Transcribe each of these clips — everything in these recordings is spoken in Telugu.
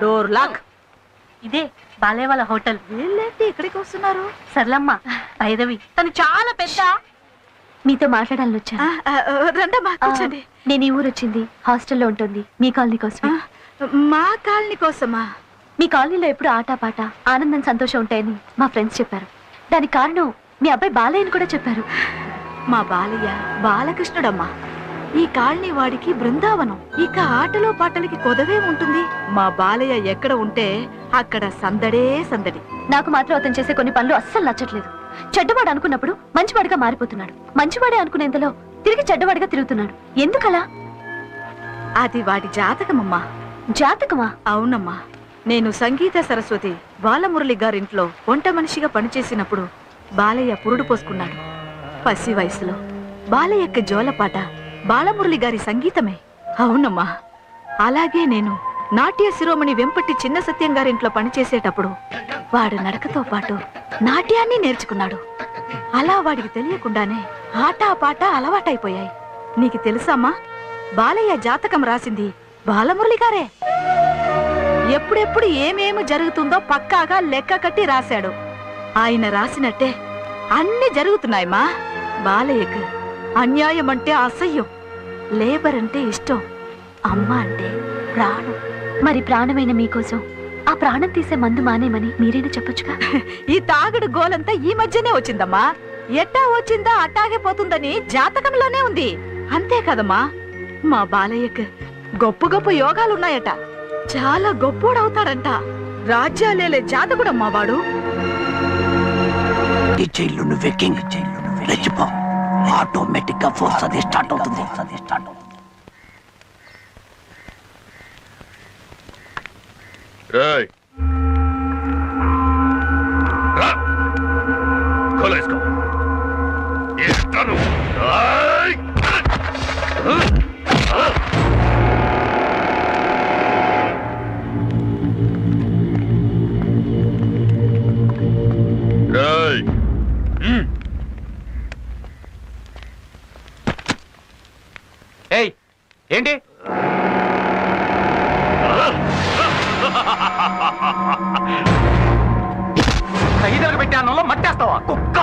Door lock. ఇదే బాలయ్య వాళ్ళ హోటల్. వీళ్ళేంటి ఇక్కడికి వస్తున్నారు? సర్లమ్మ భైరవి తను చాలా పెద్ద. మీతో మాట్లాడాలని వచ్చా. రండమ్మా కూర్చోండి. నేను ఈ ఊరు వచ్చింది హాస్టల్లో ఉంటుంది మీ కాలనీ కోసం. మా కాలనీ కోసమా? మీ కాలనీలో ఎప్పుడు ఆటపాట ఆనందం సంతోషం ఉంటాయని మా ఫ్రెండ్స్ చెప్పారు. దానికి కారణం మీ అబ్బాయి బాలయ్యని కూడా చెప్పారు. మా బాలయ్య బాలకృష్ణుడమ్మా. ఈ కాలనీ వాడికి బృందావనం. ఇక ఆటలో పాటలకి కొదవే ఉంటుంది. మా బాలయ్య ఎక్కడ ఉంటే అక్కడ సందడే సందడి. నాకు మాత్రం అతను చేసే కొన్ని పనులు అస్సలు నచ్చట్లేదు. చెడ్డవాడు అనుకున్నప్పుడు మంచివాడిగా మారిపోతున్నాడు. మంచివాడే అనుకునేంతలో తిరిగి చెడ్డవాడిగా తిరుగుతున్నాడు. ఎందుకలా? అది వాడి జాతకమమ్మా. జాతకమా? అవునమ్మా. నేను సంగీత సరస్వతి బాలమురళి గారింట్లో వంట మనిషిగా పనిచేసినప్పుడు బాలయ్య పురుడు పోసుకున్నాడు. పసి వయసులో బాలయ్యకి జోలపాట బాలమురళి గారి సంగీతమే. అవునమ్మా. అలాగే నేను నాట్య శిరోమణి వెంపటి చిన్న సత్యం గారింట్లో పనిచేసేటప్పుడు వాడు నడకతో పాటు నాట్యాన్ని నేర్చుకున్నాడు. అలా వాడికి తెలియకుండానే ఆట పాట అలవాటైపోయాయి. నీకు తెలుసామ్మా, బాలయ్య జాతకం రాసింది బాలమురళి గారే. ఎప్పుడెప్పుడు ఏమేమి జరుగుతుందో పక్కాగా లెక్క కట్టి రాశాడు. ఆయన రాసినట్టే అన్ని జరుగుతున్నాయమ్మా. బాలయ్యకు అన్యాయం అంటే అసహ్యం, లేబర్ అంటే ఇష్టం, అమ్మ అంటే ప్రాణం. మరి ప్రాణమైన మీకోసం ఆ ప్రాణం తీసే మందు మానేమని మీరైనా చెప్పొచ్చుగా. ఈ తాగుడు గోలంతా ఈ మధ్యనే వచ్చిందమ్మా. ఎట్టా వచ్చిందా అట్టాగే పోతుందని జాతకంలోనే ఉంది. అంతే కదమ్మా. మా బాలయ్యకు గొప్ప గొప్ప యోగాలున్నాయట. చాలా గొప్పోడవుతాడంట. రాజ్యాలేలే జాతకుడమ్మా వాడు. ఆటోమేటిక్ గా ఫోర్స్ అది స్టార్ట్ అవుతుంది. ఏంటి ఖైదీలకు పెట్టే అన్నంలో మట్టేస్తావా కుక్క?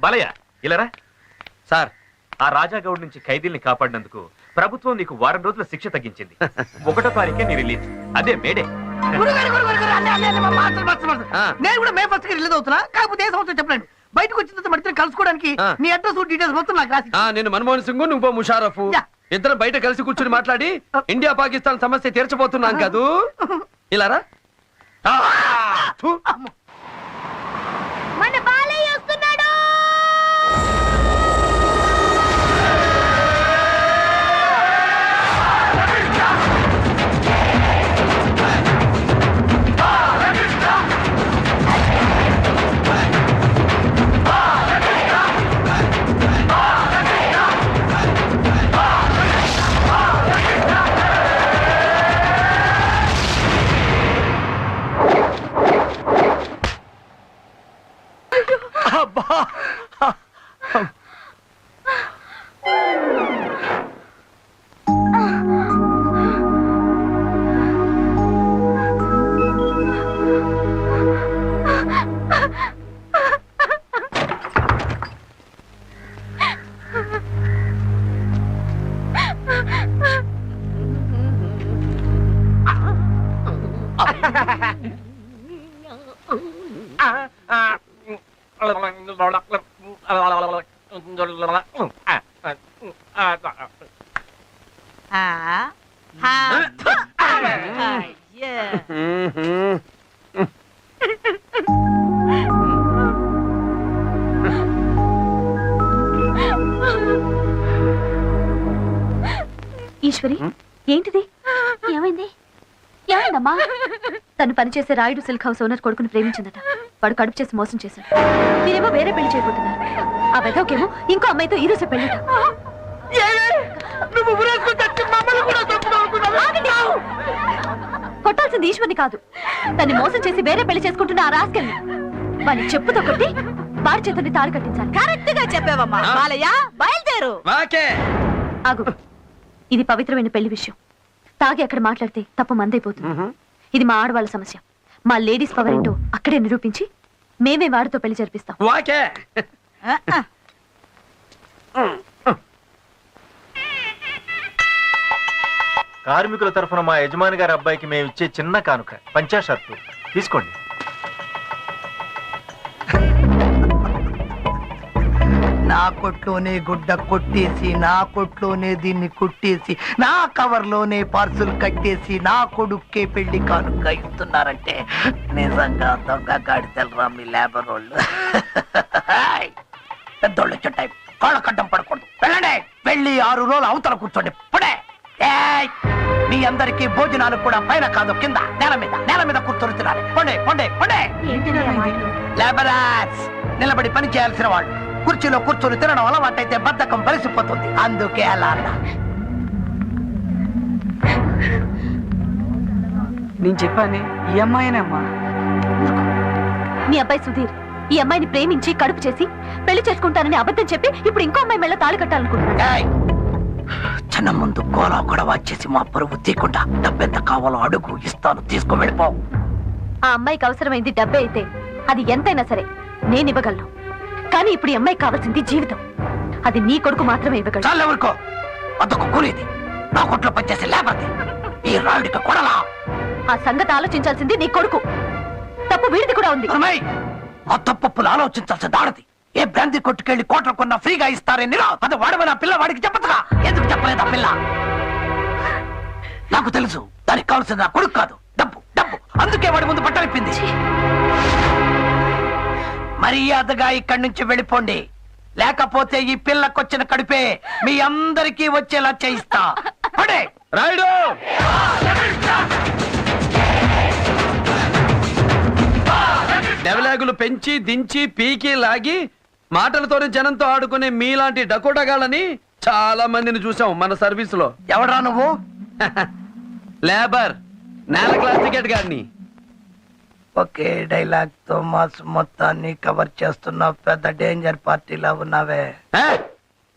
బాలయ్య ఇలారా. సార్, ఆ రాజాగౌడ్ నుంచి ఖైదీల్ని కాపాడినందుకు ప్రభుత్వం నీకు వారం రోజుల శిక్ష తగ్గించింది. 1వ తారీఖే నీ రిలీజ్. అదే మేడే. నేను కూడా మే 1st రిలీజ్ అవుతున్నా. కాకపోతే ఏ సంవత్సరం చెప్పలేండి. బయటకు వచ్చిన తర్వాత మడితే కలుసుకోవడానికి నీ అడ్రస్ డీటెయిల్స్ మొత్తం నాకు రాసి. నేను మన్మోహన్ సింగ్, నువ్వు ముషారఫ్, ఇద్దరం బయట కలిసి కూర్చుని మాట్లాడి ఇండియా పాకిస్తాన్ సమస్య తీర్చబోతున్నాం కాదు. ఇలారా. మన బాలయ్య వస్తున్నాడు. ఈశ్వరి, ఏంటిది? ఏమైంది? ఏమైందమ్మా? తను పనిచేసే రాయుడు సిల్క్ హౌస్ ఓనర్ కొడుకుని ప్రేమించిందట. వాడు కడుపు చేసి మోసం చేశాడు. మీరేమో వేరే పెళ్లి చేయబోతున్నారు. ఆ వెదవకేమో ఇంకో అమ్మాయితో ఈ రోజు పెళ్ళట. కొట్టాల్సింది ఈశ్వరిని కాదు, తన్ని మోసం చేసి వేరే పెళ్లి చేసుకుంటున్న ఆ రాస్కెల్ని. వాడిని చెప్పుతో కొట్టి వాడి చేతుల్ని తాడు కట్టించాలి. కరెక్ట్ గా చెప్పావమ్మా. బాలయ్య బయలుదేరు. ఆగు, ఇది పవిత్రమైన పెళ్లి విషయం. తాగి అక్కడ మాట్లాడితే తప్పు మందైపోతుంది. ఇది మా ఆడవాళ్ళ సమస్య. మా లేడీస్ పవర్ ఏంటో అక్కడే నిరూపించి మేమే వాడితో పెళ్లి జరిపిస్తాం. కార్మికుల తరఫున మా యజమాని గారి అబ్బాయికి మేము ఇచ్చే చిన్న కానుక 50 షర్టు తీసుకోండి. నా కొట్లోనే గుడ్డ కొట్టేసి, నా కొట్లోనే దీన్ని కుట్టేసి, నా కవర్లోనే పార్సులు కట్టేసి, నా కొడుక్కే పెళ్లి కానుక ఇస్తున్నారంటే నిజంగా దొంగ గాడితెలరా మీ లేబర్ వాళ్ళు. పెద్దోళ్ళు చుట్టాయి, కాళ్ళ కడ్డం పడకూడదు. వెళ్ళండి, వెళ్ళి 6 రోజులు అవతల కూర్చోండి. పుడే మీ అందరికీ భోజనాలు కూడా పైన కాదు, కింద నేల మీద కూర్చొని తినాలి. పొండే పొండే పొండే. లేబరర్స్, నిలబడి పని చేయాల్సిన వాళ్ళు కుర్చీలో కూర్చొని తినడం అలవాటైతే బద్ధకం బలిసిపోతుంది. అందుకే అలా అన్నా. నేను చెప్పాను, ఈ అమ్మాయినమ్మా. మీ అబ్బాయి సుధీర్ ఈ అమ్మాయిని ప్రేమించి కడుపు చేసి పెళ్లి చేసుకుంటానని అబద్ధం చెప్పి ఇప్పుడు ఇంకో అమ్మాయి మెళ్ళ తాళి కట్టాలనుకుంటున్నాడు. చిన్న ముందు గోలా గొడవ చేసి మా పరువు తీయకుండా డబ్బెంత కావాలో అడుగు, ఇస్తాను, తీసుకో, వెళ్ళిపో. ఆ అమ్మాయికి అవసరమైంది డబ్బే అయితే అది ఎంతైనా సరే నేను ఇవ్వగలను. కానీ ఇప్పుడు ఈ అమ్మాయికి కావాల్సింది జీవితం. అది నీ కొడుకు మాత్రమే ఇవ్వగలడు. చాలా ఊరుకో, అదొక కూలీది, నా కొట్లో పనిచేసే లేబర్ది. ఈ రాయుడికి కొడలా. ఆ సంగతి ఆలోచించాల్సింది నీ కొడుకు. తప్పు వీడిది కూడా ఉంది. ఆ తప్పులు ఆలోచించాల్సి దాడది. ఏ బ్రాంతి కొట్టుకెళ్లి కోట్ల కొన్నా ఫ్రీగా ఇస్తారే నిరా, అది వాడమని ఆ పిల్ల వాడికి చెప్పదుగా. ఎందుకు చెప్పలేదు ఆ పిల్ల? నాకు తెలుసు, దానికి కావాల్సింది నా కొడుకు కాదు, డబ్బు డబ్బు. అందుకే వాడి ముందు పట్టలిప్పింది. మర్యాదగా ఇక్కడి నుంచి వెళ్ళిపోండి, లేకపోతే ఈ పిల్లకొచ్చిన కడుపే మీ అందరికీ వచ్చేలా చేయిస్తా. రాయుడు, డెవలాగులు పెంచి దించి పీకి లాగి మాటలతోనే జనంతో ఆడుకునే మీలాంటి డకోటగాళ్ళని చాలా మందిని చూసాం మన సర్వీస్ లో. ఎవడ్రా నువ్వు? లేబర్, నేల క్లాస్ టికెట్ గారిని. ఒకే డైలాగ్ తో మాస్ మొత్తాన్ని కవర్ చేస్తున్న పెద్ద డేంజర్ పార్టీలా ఉన్నావే.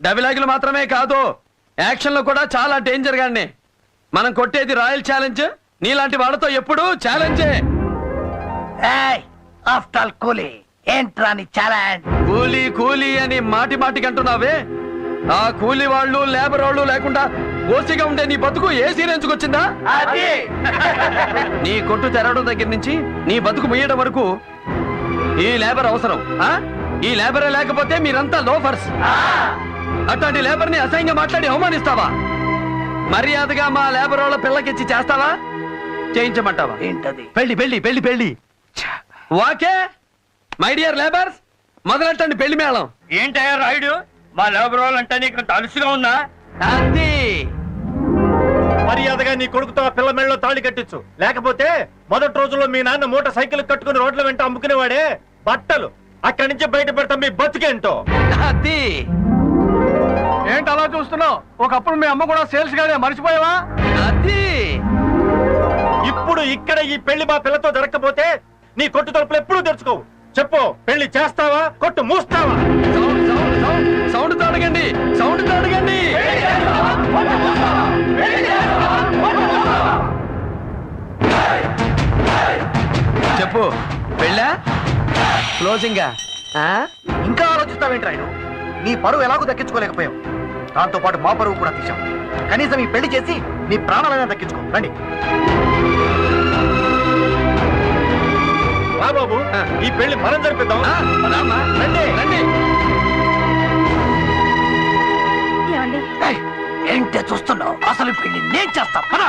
డైలాగులు మాత్రమే కాదు, యాక్షన్ లో కూడా చాలా డేంజర్ గానే. మనం కొట్టేది రాయల్ ఛాలెంజ్. నీలాంటి వాళ్ళతో ఎప్పుడు ఛాలెంజే. ఆఫ్టర్ ఆల్ కూలీ, ఏంట్రా నీ ఛాలెంజ్? కూలీ కూలీ అని మాటి మాటికి అంటున్నావే, ఆ కూలీ వాళ్ళు లేబర్ వాళ్ళు లేకుండా ఓసిగా ఉండే నీ బతుకు ఏసీ ఎంచుకొచ్చిందా? నీ కొట్టు తెరవడం దగ్గర నుంచి నీ బతుకు ముయ్యడం వరకు ఈ లేబర్ అవసరం. ఈ లేబరే లేకపోతే మీరంతా లోఫర్స్. అట్లాంటి లేబర్ ని అసహ్యంగా మాట్లాడి అవమానిస్తావా? మర్యాదగా మా లేబర్ వాళ్ళ పిల్లకిచ్చి చేస్తావా, చేయించమంటావా? ఏంటది? పెళ్లి పెళ్లి పెళ్లి పెళ్లి. వాకే మై డియర్ లేబర్స్, మొదలెట్టండి పెళ్లి మేళం. ఏంటయ్యా రాయుడు, మా లేబర్ వాళ్ళంటే నీకు అలుసుగా ఉందా? అది మర్యాదగా నీ కొడుకుతో ఆ పిల్ల మెళ్ళలో తాళి కట్టించు. లేకపోతే మొదటి రోజుల్లో మీ నాన్న మోటార్ సైకిల్ కట్టుకుని రోడ్ల వెంట అమ్ముకునేవాడే బట్టలు అక్కడి నుంచి బయట పెడతాం మీ బతుకేంటో. అది ఏంటి అలా చూస్తున్నావు? ఒకప్పుడు మీ అమ్మ కూడా సేల్స్ గానే మర్చిపోయావా? అది ఇప్పుడు ఇక్కడ ఈ పెళ్లి మా పిల్లతో జరగకపోతే నీ కొట్టు తలుపులు ఎప్పుడూ తెరుచుకోవు. చెప్పు, పెళ్లి చేస్తావా, కొట్టు మూస్తావా? సౌండ్ తో అడగండి, సౌండ్ తో అడగండి. చెప్పు, పెళ్ళా క్లోజింగా? ఇంకా ఆలోచిస్తావేంటి రాయుడు? నీ పరువు ఎలాగో దక్కించుకోలేకపోయావు, దాంతో పాటు మా పరువు కూడా తీశాం. కనీసం ఈ పెళ్లి చేసి నీ ప్రాణాలైనా దక్కించుకో. రండి రా బాబు, ఈ పెళ్లి మనం జరిపిద్దాం. రండి రండి. ఏంటే చూస్తున్నావు? అసలు ఈ పెళ్లి నేను చేస్తా. పద.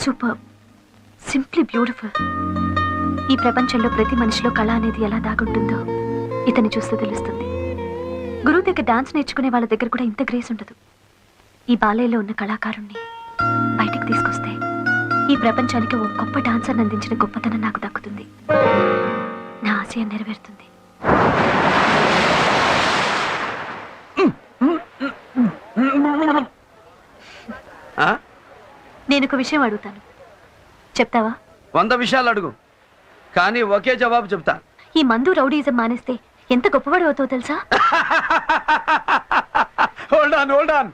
Super, simply beautiful. ఈ ప్రపంచంలో ప్రతి మనిషిలో కళ అనేది ఎలా దాగుంటుందో ఇతన్ని చూస్తే తెలుస్తుంది. గురువు దగ్గర డాన్స్ నేర్చుకునే వాళ్ళ దగ్గర కూడా ఇంత గ్రేస్ ఉండదు. ఈ బాలయ్యలో ఉన్న కళాకారుణ్ణి బయటికి తీసుకొస్తే ఈ ప్రపంచానికి ఓ గొప్ప డాన్సర్ని అందించిన గొప్పతనం నాకు దక్కుతుంది. నా ఆశయం నెరవేరుతుంది. నేను ఒక విషయం అడుగుతాను, చెప్తావా? 100 విషయాలు అడుగు, కానీ ఒకే జవాబు చెప్తా. ఈ మందు రౌడీజం మానేస్తే ఎంత గొప్పవాడు అవుతావు తెలుసా? హోల్డ్ ఆన్,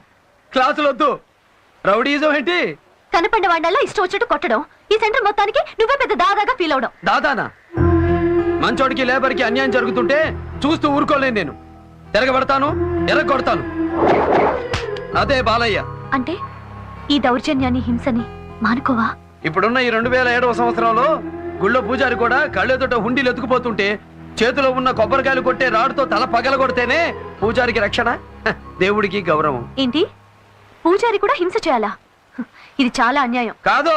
క్లాసులు వద్దు. రౌడీజం ఏంటి? కనపడిన వాడినల్లా ఇష్టం వచ్చినట్టు కొట్టడం, ఈ సెంటర్ మొత్తానికి నువ్వే పెద్ద దాదాగా ఫీల్ అవడం. దాదానా? మంచోడికి లేబర్కి అన్యాయం జరుగుతుంటే చూస్తూ ఊరుకోలేను నేను. తిరగబడతాను, ఎరగొడతాను. అదే బాలయ్య అంటే ఈ దౌర్జన్యాన్ని, హింసని మానుకోవా? ఇప్పుడున్న ఈ 2007వ సంవత్సరంలో గుళ్ళో పూజారి కూడా కళ్ళెదుట హుండీలు ఎత్తుకుపోతుంటే చేతిలో ఉన్న కొబ్బరికాయలు కొట్టే రాడుతో తల పగలగొడితేనే పూజారికి రక్షణ, దేవుడికి గౌరవం. ఏంటి, పూజారి కూడా హింస చేయాలా? ఇది చాలా అన్యాయం. కాదు,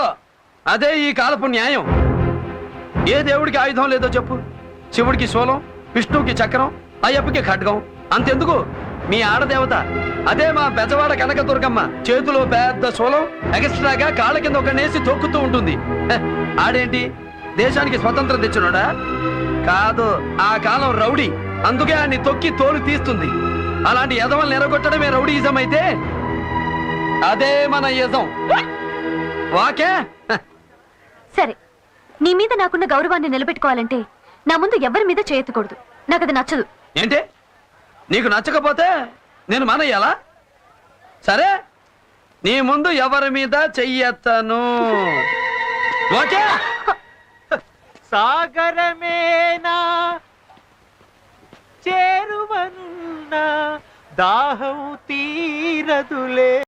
అదే ఈ కాలపు న్యాయం. ఏ దేవుడికి ఆయుధం లేదో చెప్పు? శివుడికి శూలం, విష్ణువుకి చక్రం, అయ్యప్పకి ఖడ్గం. అంతెందుకు, మీ ఆడదేవత అదే మా బెజవాడ కనకదుర్గమ్మ చేతిలో పెద్ద శూలం, ఎక్స్ట్రాగా కాళ్ళ కింద ఒక నేసి తొక్కుతూ ఉంటుంది. ఆడేంటి, దేశానికి స్వతంత్రం తెచ్చినోడా? కాదు, ఆ కాలం రౌడీ, అందుకే ఆయన్ని తొక్కి తోలు తీస్తుంది. అలాంటి యజమాని ఎరగొట్టడమే రౌడీయిజం అయితే అదే మన యజం. వాకే? సరే, నీ మీద నాకున్న గౌరవాన్ని నిలబెట్టుకోవాలంటే నా ముందు ఎవరి మీద చేయెత్తకూడదు. నాకు అది నచ్చదు. ఏంటి, నీకు నచ్చకపోతే నేను మానేయాలా? సరే, నీ ముందు ఎవరి మీద చెయ్యెత్తను. ఓకే? సాగరమేనా చేరువనున్నా దాహం తీరదులే.